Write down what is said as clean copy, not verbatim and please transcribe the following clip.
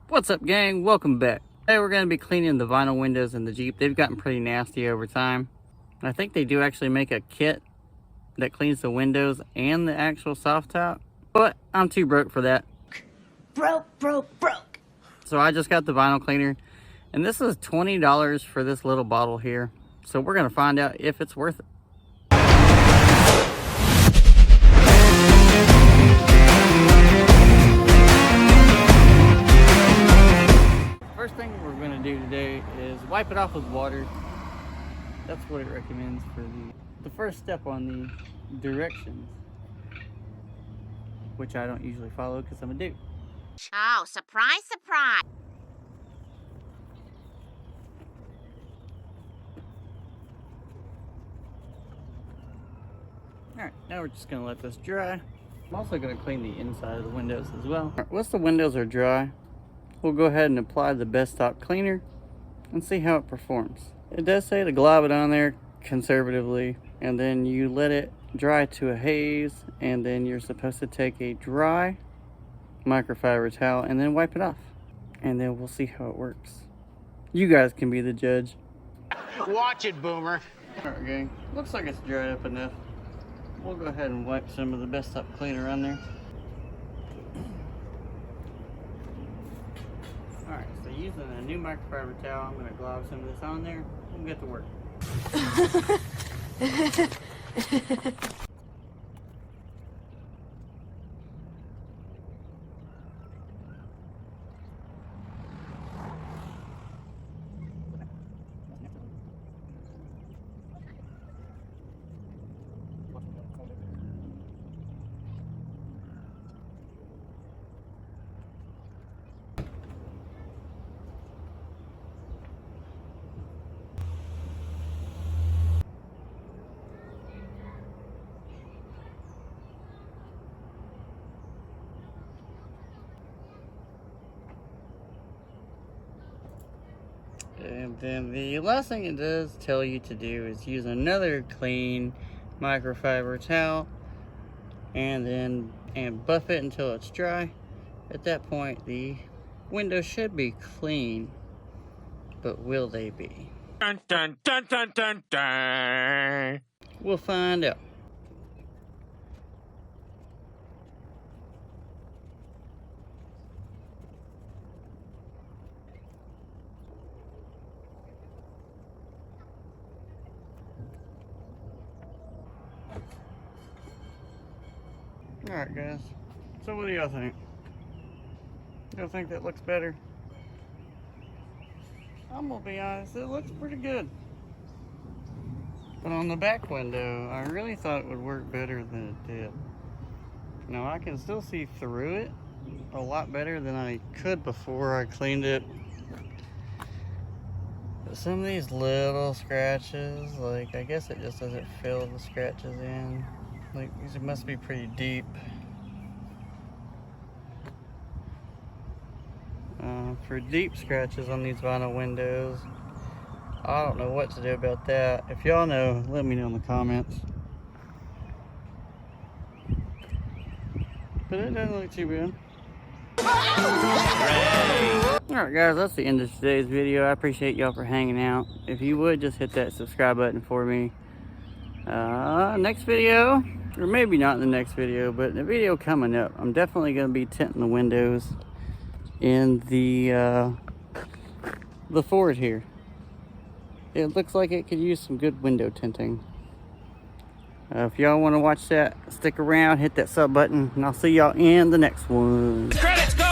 What's up, gang? Welcome back. Today we're going to be cleaning the vinyl windows in the Jeep. They've gotten pretty nasty over time. I think they do actually make a kit that cleans the windows and the actual soft top, but I'm too broke for that. Broke. So I just got the vinyl cleaner, and this is $20 for this little bottle here. So we're going to find out if it's worth it. First thing we're going to do today is wipe it off with water. That's what it recommends for the first step on the directions, which I don't usually follow because I'm a dude. Oh, surprise, surprise. Alright, now we're just going to let this dry. I'm also going to clean the inside of the windows as well. Right, once the windows are dry, we'll go ahead and apply the best top cleaner and see how it performs. It does say to glob it on there conservatively, and then you let it dry to a haze, and then you're supposed to take a dry microfiber towel and then wipe it off, and then we'll see how it works. You guys can be the judge. Watch it, Boomer. Alright, gang, looks like it's dried up enough. We'll go ahead and wipe some of the best top cleaner on there. Alright, so using a new microfiber towel, I'm going to glob some of this on there. We'll get to work. And then the last thing it does tell you to do is use another clean microfiber towel and buff it until it's dry. At that point, the windows should be clean, but will they be? Dun dun dun dun dun dun. We'll find out. Alright guys, so what do y'all think? Y'all think that looks better? I'm gonna be honest, it looks pretty good. But on the back window, I really thought it would work better than it did. Now I can still see through it a lot better than I could before I cleaned it. But some of these little scratches, like I guess it just doesn't fill the scratches in. Like, these must be pretty deep. For deep scratches on these vinyl windows, I don't know what to do about that. If y'all know, let me know in the comments. But it doesn't look too bad. Alright guys, that's the end of today's video. I appreciate y'all for hanging out. If you would, just hit that subscribe button for me. Next video, or maybe not in the next video, but the video coming up, I'm definitely going to be tinting the windows in the Ford here. It looks like it could use some good window tinting. If y'all want to watch that, stick around, hit that sub button, and I'll see y'all in the next one. Credits go!